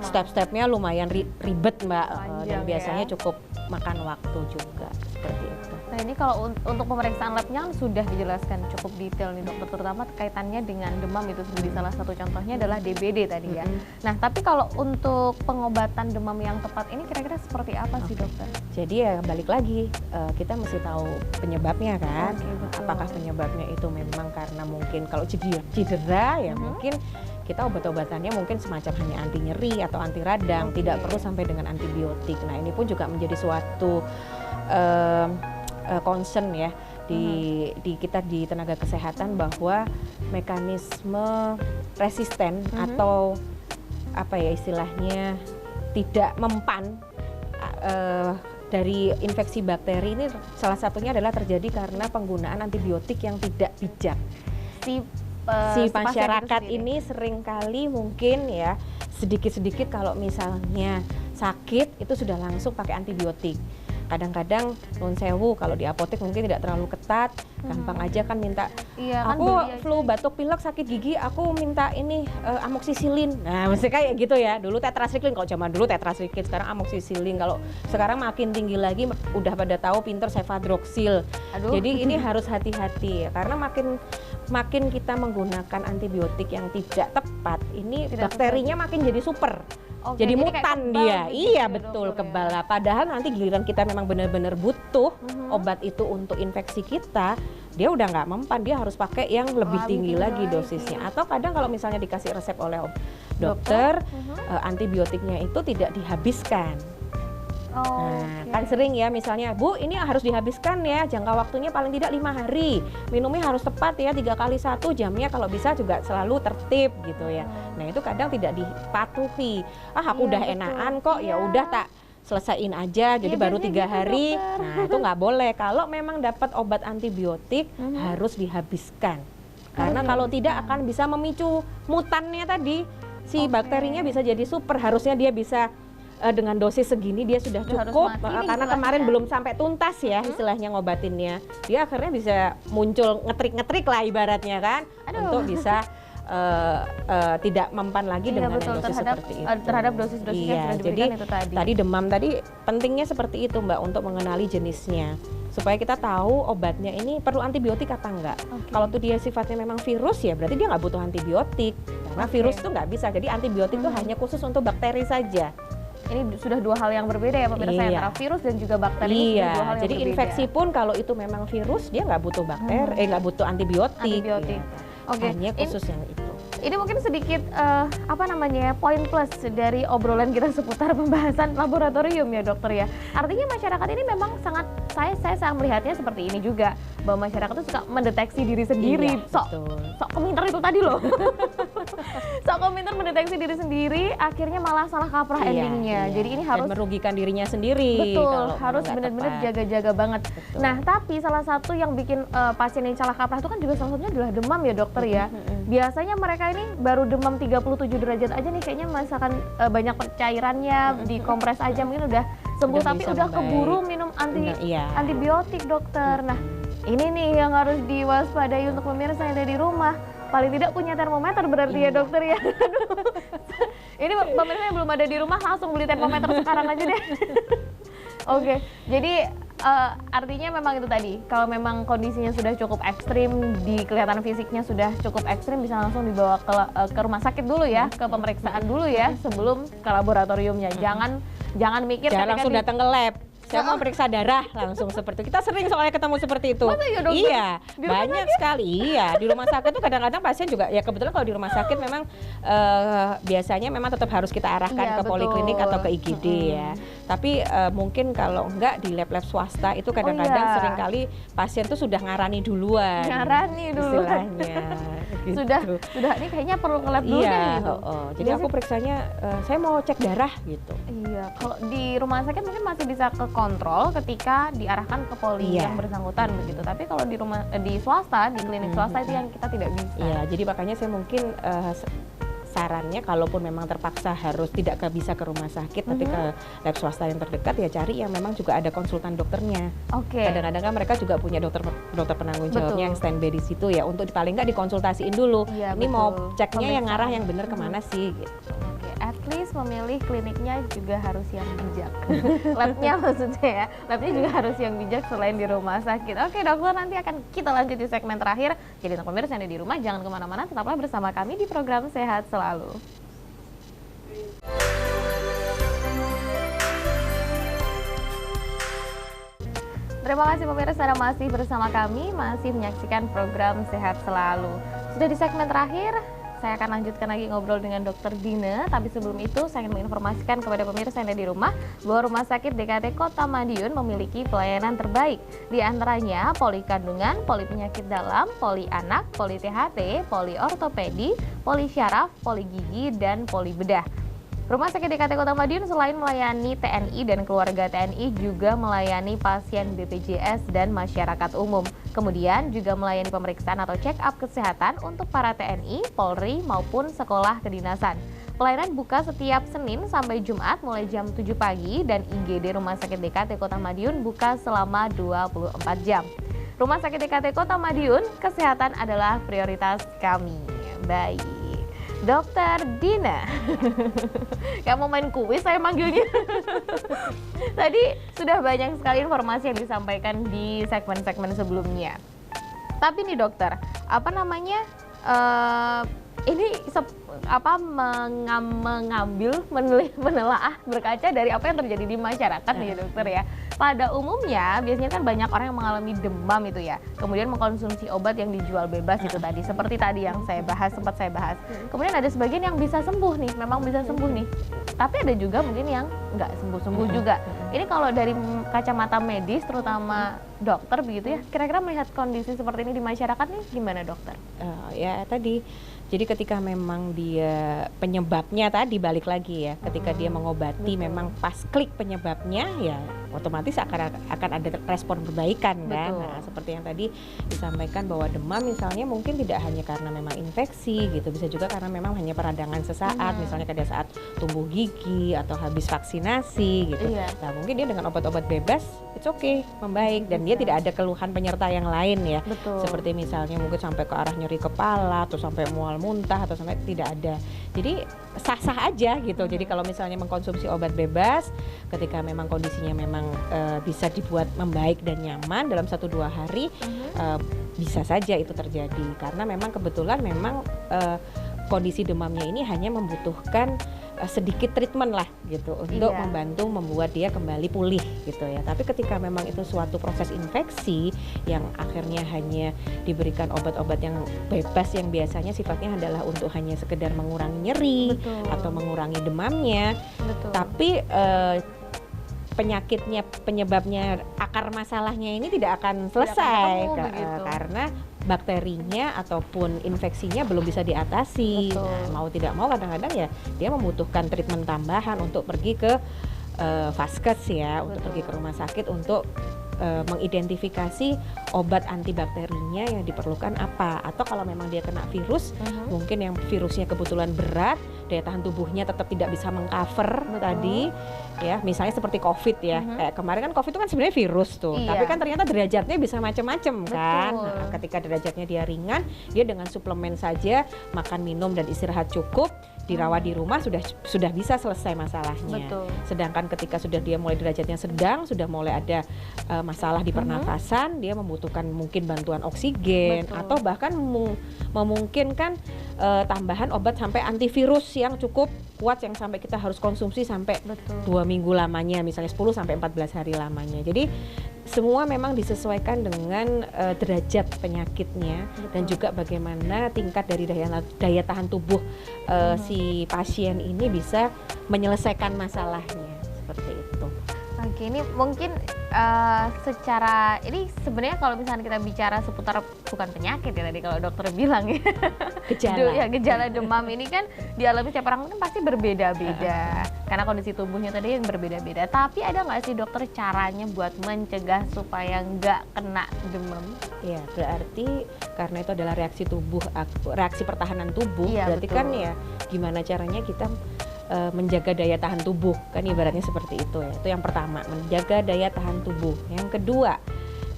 step-stepnya lumayan ribet Mbak, dan biasanya cukup makan waktu juga, seperti itu. Nah, ini kalau untuk pemeriksaan labnya kan sudah dijelaskan cukup detail nih dokter, terutama kaitannya dengan demam itu sendiri. Salah satu contohnya adalah DBD tadi ya. Nah, tapi kalau untuk pengobatan demam yang tepat ini kira-kira seperti apa sih dokter? Jadi ya balik lagi, kita mesti tahu penyebabnya kan. Apakah penyebabnya itu memang karena mungkin kalau cedera ya mungkin kita obat-obatannya mungkin semacam hanya anti nyeri atau anti radang, tidak perlu sampai dengan antibiotik. Nah, ini pun juga menjadi suatu concern ya di kita di tenaga kesehatan, bahwa mekanisme resisten atau apa ya istilahnya tidak mempan dari infeksi bakteri ini salah satunya adalah terjadi karena penggunaan antibiotik yang tidak bijak. Si masyarakat ini seringkali mungkin ya sedikit-sedikit kalau misalnya sakit itu sudah langsung pakai antibiotik. Kadang-kadang non sewu kalau di apotek mungkin tidak terlalu ketat, gampang aja kan minta, Iya, kan aku beli flu, batuk, pilek, sakit gigi, aku minta ini amoksisilin. Nah, mesti kayak gitu ya. Dulu tetracycline, kalau zaman dulu tetracycline, sekarang amoksisilin. Kalau sekarang makin tinggi lagi, udah pada tahu pinter cefadroxil. Aduh. Jadi ini harus hati-hati karena makin kita menggunakan antibiotik yang tidak tepat, ini bakterinya makin jadi super. Oke, jadi jadi kayak mutan kebal dia, gitu iya ya, betul, dokter, ya. kebal lah. Padahal nanti giliran kita memang benar-benar butuh obat itu untuk infeksi kita, dia udah nggak mempan, dia harus pakai yang lebih tinggi lagi dosisnya. Atau kadang kalau misalnya dikasih resep oleh dokter, antibiotiknya itu tidak dihabiskan. Kan sering ya misalnya, Bu ini harus dihabiskan ya, jangka waktunya paling tidak 5 hari, minumnya harus tepat ya 3 kali 1, jamnya kalau bisa juga selalu tertib gitu ya. Nah itu kadang tidak dipatuhi, aku udah enakan kok, ya udah tak selesaiin aja, jadi baru 3 hari. Nah itu nggak boleh, kalau memang dapat obat antibiotik harus dihabiskan, karena kalau tidak akan bisa memicu mutannya tadi, si bakterinya bisa jadi super, harusnya dia bisa dengan dosis segini dia sudah cukup, karena kemarin belum sampai tuntas ya istilahnya ngobatinnya, dia akhirnya bisa muncul ngetrik-ngetrik lah ibaratnya kan, untuk bisa tidak mempan lagi dengan dosis seperti itu. Terhadap dosis-dosis yang sudah diberikan itu tadi. Tadi demam tadi pentingnya seperti itu Mbak, untuk mengenali jenisnya supaya kita tahu obatnya ini perlu antibiotik apa enggak. Kalau tuh dia sifatnya memang virus ya berarti dia nggak butuh antibiotik, karena virus tuh nggak bisa, jadi antibiotik tuh hanya khusus untuk bakteri saja. Ini sudah dua hal yang berbeda ya pemirsa, antara virus dan juga bakteri. Iya, dua hal yang jadi berbeda. infeksi pun kalau itu memang virus dia nggak butuh bakteri, nggak butuh antibiotik. Oke. Hanya khusus yang itu. Ini mungkin sedikit poin plus dari obrolan kita seputar pembahasan laboratorium ya dokter ya. Artinya masyarakat ini memang sangat, saya sangat melihatnya seperti ini juga, bahwa masyarakat itu suka mendeteksi diri sendiri. Sok komentar itu tadi loh. Sok komentar mendeteksi diri sendiri, akhirnya malah salah kaprah endingnya. Jadi ini harus merugikan dirinya sendiri. Betul, harus benar-benar jaga-jaga banget. Betul. Nah, tapi salah satu yang bikin pasien yang salah kaprah itu kan juga salah satunya adalah demam ya dokter ya. Biasanya mereka ini baru demam 37 derajat aja nih, kayaknya misalkan banyak cairannya, dikompres aja mungkin udah sembuh, tapi udah keburu minum antibiotik dokter. Nah, ini nih yang harus diwaspadai untuk pemirsa yang ada di rumah. Paling tidak punya termometer berarti ya dokter ya. Ini pemirsa yang belum ada di rumah langsung beli termometer sekarang aja deh. Oke, jadi artinya memang itu tadi, kalau memang kondisinya sudah cukup ekstrim, di kelihatan fisiknya sudah cukup ekstrim, bisa langsung dibawa ke rumah sakit dulu ya, ke pemeriksaan dulu ya, sebelum ke laboratoriumnya. Jangan mikir langsung datang ke lab. Saya mau periksa darah langsung seperti itu. Kita sering soalnya ketemu seperti itu. Masa ya, dokter? Iya, banyak sekali. Iya, di rumah sakit tuh kadang-kadang pasien juga ya, kebetulan kalau di rumah sakit memang biasanya memang tetap harus kita arahkan ke poliklinik atau ke IGD ya. Tapi mungkin kalau enggak di lab-lab swasta itu kadang-kadang seringkali pasien tuh sudah ngarani duluan. Istilahnya. Gitu. Sudah ini kayaknya perlu ke lab dulu gitu. Jadi aku periksanya saya mau cek darah gitu. Iya, kalau di rumah sakit mungkin masih bisa ke kontrol ketika diarahkan ke poli yang bersangkutan begitu. Tapi kalau di swasta, di klinik swasta itu yang kita tidak bisa. Iya, jadi makanya saya mungkin sarannya kalaupun memang terpaksa harus tidak bisa ke rumah sakit, tapi ke lab swasta yang terdekat ya cari yang memang juga ada konsultan dokternya. Kadang-kadang kan mereka juga punya dokter penanggung jawabnya yang standby di situ ya, untuk paling nggak dikonsultasiin dulu. Ini mau ceknya yang ngarah yang benar kemana sih gitu. At least memilih kliniknya juga harus yang bijak. Labnya maksudnya ya, labnya juga harus yang bijak selain di rumah sakit. Oke dokter, nanti akan kita lanjut di segmen terakhir. Jadi untuk pemirsa yang ada di rumah, jangan kemana-mana, tetaplah bersama kami di program Sehat Selalu. Terima kasih pemirsa Anda masih bersama kami, masih menyaksikan program Sehat Selalu. Sudah di segmen terakhir, saya akan lanjutkan lagi ngobrol dengan Dr. Dina, tapi sebelum itu saya ingin menginformasikan kepada pemirsa yang ada di rumah bahwa Rumah Sakit DKT Kota Madiun memiliki pelayanan terbaik. Di antaranya poli kandungan, poli penyakit dalam, poli anak, poli THT, poli ortopedi, poli syaraf, poli gigi, dan poli bedah. Rumah Sakit DKT Kota Madiun selain melayani TNI dan keluarga TNI juga melayani pasien BPJS dan masyarakat umum. Kemudian juga melayani pemeriksaan atau check up kesehatan untuk para TNI, Polri maupun sekolah kedinasan. Pelayanan buka setiap Senin sampai Jumat mulai jam 7 pagi dan IGD Rumah Sakit DKT Kota Madiun buka selama 24 jam. Rumah Sakit DKT Kota Madiun, kesehatan adalah prioritas kami. Baik. Dokter Dina, kayak mau main kuis saya manggilnya. Tadi sudah banyak sekali informasi yang disampaikan di segmen-segmen sebelumnya. Tapi nih dokter, apa namanya? Mengambil, menelaah, berkaca dari apa yang terjadi di masyarakat nih dokter ya. Pada umumnya biasanya kan banyak orang yang mengalami demam itu ya, kemudian mengkonsumsi obat yang dijual bebas itu tadi, seperti tadi yang sempat saya bahas. Kemudian ada sebagian yang bisa sembuh nih, memang bisa sembuh nih, tapi ada juga mungkin yang nggak sembuh-sembuh juga. Ini kalau dari kacamata medis, terutama dokter begitu ya, kira-kira melihat kondisi seperti ini di masyarakat nih gimana dokter? Ya tadi, jadi ketika memang dia penyebabnya tadi balik lagi ya, ketika dia mengobati memang pas klik penyebabnya ya otomatis akan ada respon perbaikan kan. Nah, seperti yang tadi disampaikan bahwa demam misalnya mungkin tidak hanya karena memang infeksi gitu, bisa juga karena memang hanya peradangan sesaat, misalnya pada saat tumbuh gigi atau habis vaksinasi gitu. Nah, mungkin dia dengan obat-obat bebas it's okay, membaik dan dia tidak ada keluhan penyerta yang lain ya. Seperti misalnya mungkin sampai ke arah nyeri kepala atau sampai mual muntah atau sampai tidak ada. Jadi sah-sah aja gitu. Jadi kalau misalnya mengkonsumsi obat bebas ketika memang kondisinya memang bisa dibuat membaik dan nyaman dalam 1-2 hari, bisa saja itu terjadi karena memang kebetulan memang kondisi demamnya ini hanya membutuhkan sedikit treatment lah gitu untuk membantu membuat dia kembali pulih gitu ya. Tapi ketika memang itu suatu proses infeksi yang akhirnya hanya diberikan obat-obat yang bebas yang biasanya sifatnya adalah untuk hanya sekedar mengurangi nyeri atau mengurangi demamnya, tapi penyebabnya, akar masalahnya ini tidak akan selesai karena bakterinya ataupun infeksinya belum bisa diatasi. Nah, mau tidak mau kadang-kadang ya dia membutuhkan treatment tambahan untuk pergi ke vaskes ya, untuk pergi ke rumah sakit untuk mengidentifikasi obat antibakterinya yang diperlukan apa, atau kalau memang dia kena virus mungkin yang virusnya kebetulan berat, daya tahan tubuhnya tetap tidak bisa mengcover tadi ya, misalnya seperti COVID ya, kayak kemarin kan COVID itu kan sebenarnya virus tuh, tapi kan ternyata derajatnya bisa macam-macam kan. Nah, ketika derajatnya dia ringan, dia dengan suplemen saja, makan, minum dan istirahat cukup, dirawat di rumah sudah bisa selesai masalahnya. Sedangkan ketika sudah dia mulai derajatnya sedang, sudah mulai ada masalah di pernafasan, dia membutuhkan mungkin bantuan oksigen atau bahkan memungkinkan tambahan obat sampai antivirus yang cukup kuat yang sampai kita harus konsumsi sampai 2 minggu lamanya, misalnya 10 sampai 14 hari lamanya. Jadi semua memang disesuaikan dengan derajat penyakitnya dan juga bagaimana tingkat dari daya tahan tubuh si pasien ini bisa menyelesaikan masalahnya, seperti itu. Oke, ini mungkin secara ini sebenarnya kalau misalnya kita bicara seputar bukan penyakit ya tadi kalau dokter bilang ya, gejala demam ini kan dialami setiap orang kan pasti berbeda-beda karena kondisi tubuhnya tadi yang berbeda-beda. Tapi ada nggak sih dokter caranya buat mencegah supaya nggak kena demam? Ya, berarti karena itu adalah reaksi tubuh, reaksi pertahanan tubuh. Berarti kan ya gimana caranya kita menjaga daya tahan tubuh, kan ibaratnya seperti itu ya. Itu yang pertama, menjaga daya tahan tubuh. Yang kedua,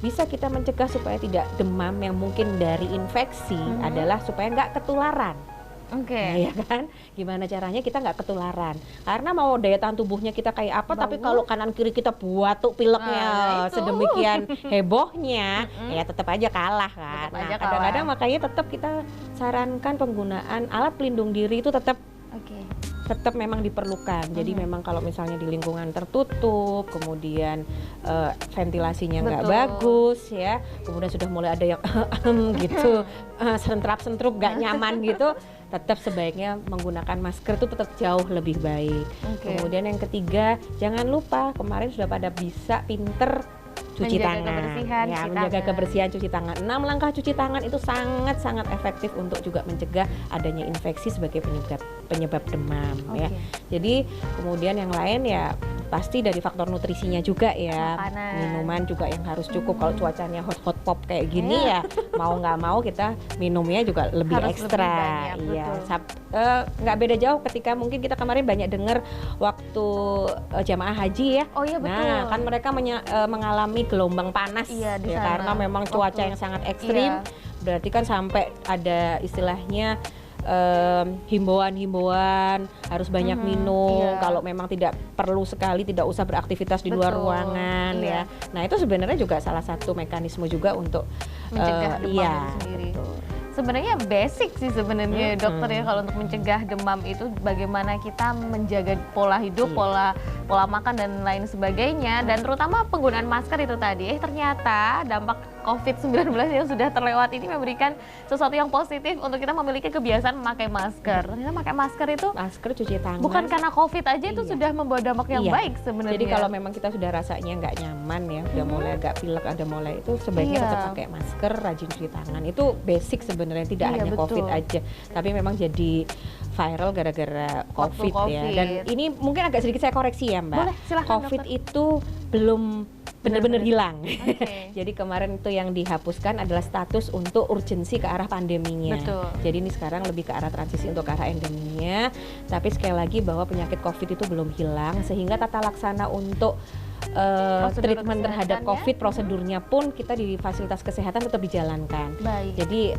bisa kita mencegah supaya tidak demam yang mungkin dari infeksi adalah supaya nggak ketularan. Nah, ya kan, gimana caranya kita nggak ketularan? Karena mau daya tahan tubuhnya kita kayak apa, tapi kalau kanan kiri kita batuk pileknya sedemikian hebohnya, ya tetap aja kalah kan. Nah, kadang-kadang makanya tetap kita sarankan penggunaan alat pelindung diri itu tetap memang diperlukan. Jadi memang kalau misalnya di lingkungan tertutup, kemudian ventilasinya nggak bagus ya, kemudian sudah mulai ada yang gitu, sentrap-sentrup nggak nyaman gitu, tetap sebaiknya menggunakan masker itu tetap jauh lebih baik. Kemudian yang ketiga, jangan lupa kemarin sudah pada bisa pinter cuci Menjaga tangan. kebersihan, Ya, cuci menjaga tangan. kebersihan cuci tangan. 6 langkah cuci tangan itu sangat-sangat efektif untuk juga mencegah adanya infeksi sebagai penyebab demam ya. Oke. Jadi kemudian yang lain ya pasti dari faktor nutrisinya juga ya. Makanan. Minuman juga yang harus cukup. Kalau cuacanya hot pop kayak gini ya mau nggak mau kita minumnya juga lebih Harus ekstra. lebih banyak, Iya. betul. Nggak beda jauh ketika mungkin kita kemarin banyak dengar waktu jamaah haji ya. Oh iya, betul. Nah, kan mereka mengalami gelombang panas Iya, di ya sana. karena memang cuaca Waktu- yang sangat ekstrim. Iya. Berarti kan sampai ada istilahnya himbauan harus banyak minum. iya. Kalau memang tidak perlu sekali tidak usah beraktivitas di luar Betul, ruangan iya. ya. Nah, itu sebenarnya juga salah satu mekanisme juga untuk Mencegah demam iya, itu sendiri. betul. Sebenarnya basic sih sebenarnya dokter ya, kalau untuk mencegah demam itu bagaimana kita menjaga pola hidup, Iya. pola makan dan lain sebagainya, dan terutama penggunaan masker itu tadi. Ternyata dampak COVID-19 yang sudah terlewat ini memberikan sesuatu yang positif untuk kita memiliki kebiasaan memakai masker. Ternyata pakai masker itu Masker, cuci tangan. bukan karena COVID aja itu Iya. sudah membawa dampak yang Iya. baik sebenarnya. Jadi kalau memang kita sudah rasanya nggak nyaman ya, udah mulai agak pilek, ada mulai itu sebaiknya Iya. tetap pakai masker, rajin cuci tangan. Itu basic sebenarnya, tidak Iya, hanya betul. COVID aja, tapi memang jadi viral gara-gara Waktu COVID ya. COVID. Dan ini mungkin agak sedikit saya koreksi ya, Mbak. Boleh, silakan, COVID dokter. itu belum benar-benar hilang. Oke. Jadi kemarin itu yang dihapuskan adalah status untuk urgensi ke arah pandeminya. Betul. Jadi ini sekarang lebih ke arah transisi untuk ke arah endeminya. Tapi sekali lagi bahwa penyakit COVID itu belum hilang, sehingga tata laksana untuk Prosedur treatment terhadap kesehatannya. COVID, prosedurnya pun kita di fasilitas kesehatan tetap dijalankan. Baik. Jadi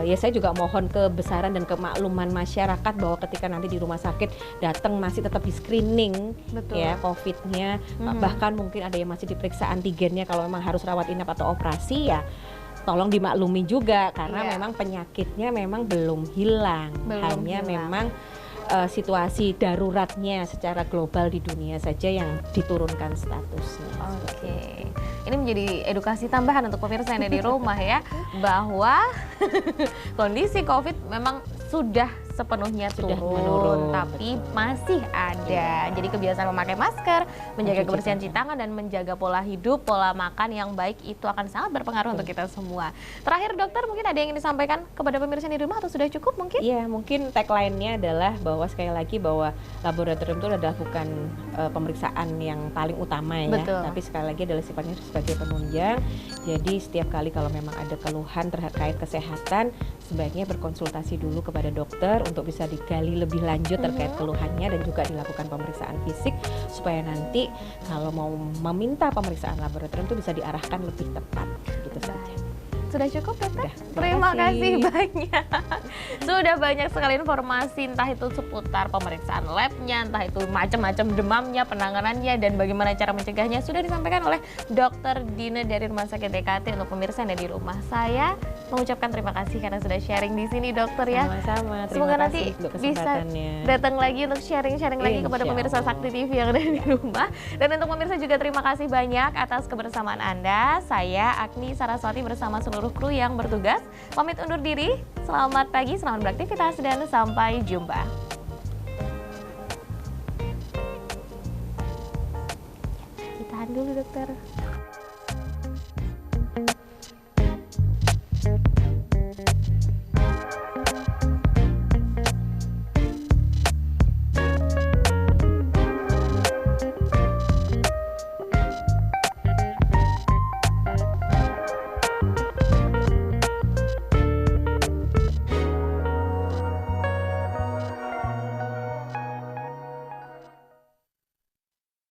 ya saya juga mohon kebesaran dan kemakluman masyarakat bahwa ketika nanti di rumah sakit datang masih tetap di screening Betul. ya COVID-nya, bahkan mungkin ada yang masih diperiksa antigennya kalau memang harus rawat inap atau operasi ya. Tolong dimaklumi juga karena Iya. memang penyakitnya memang belum hilang, Belum hanya hilang. memang situasi daruratnya secara global di dunia saja yang diturunkan statusnya. Oke, ini menjadi edukasi tambahan untuk pemirsa yang ada di rumah ya, bahwa kondisi COVID memang sudah sepenuhnya Sudah turun, menurun, tapi betul. masih ada. Jadi kebiasaan memakai masker, menjaga Mencuci kebersihan cuci tangan. tangan, dan menjaga pola hidup, pola makan yang baik itu akan sangat berpengaruh untuk kita semua. Terakhir dokter, mungkin ada yang ingin disampaikan kepada pemirsa yang di rumah atau sudah cukup mungkin? Iya, mungkin tagline-nya adalah bahwa sekali lagi bahwa laboratorium itu adalah bukan pemeriksaan yang paling utama ya, Betul. tapi sekali lagi adalah sifatnya sebagai penunjang. Jadi setiap kali kalau memang ada keluhan terkait kesehatan, sebaiknya berkonsultasi dulu kepada dokter untuk bisa digali lebih lanjut terkait keluhannya dan juga dilakukan pemeriksaan fisik supaya nanti kalau mau meminta pemeriksaan laboratorium itu bisa diarahkan lebih tepat gitu saja. Sudah cukup dokter? Sudah, Terima kasih kasih. banyak. Sudah banyak sekali informasi, entah itu seputar pemeriksaan labnya, entah itu macam-macam demamnya, penanganannya, dan bagaimana cara mencegahnya sudah disampaikan oleh Dr. Dina dari Rumah Sakit DKT untuk pemirsa yang ada di rumah. Saya mengucapkan terima kasih karena sudah sharing di sini dokter ya. Sama-sama. Terima Semoga kasih nanti untuk bisa kesempatannya. datang lagi untuk sharing-sharing lagi kepada Insya pemirsa Allah. Sakti TV yang ada di rumah. Dan untuk pemirsa juga terima kasih banyak atas kebersamaan Anda. Saya Agni Saraswati bersama seluruh kru yang bertugas pamit undur diri. Selamat pagi, selamat beraktivitas, dan sampai jumpa. Kita tahan dulu dokter.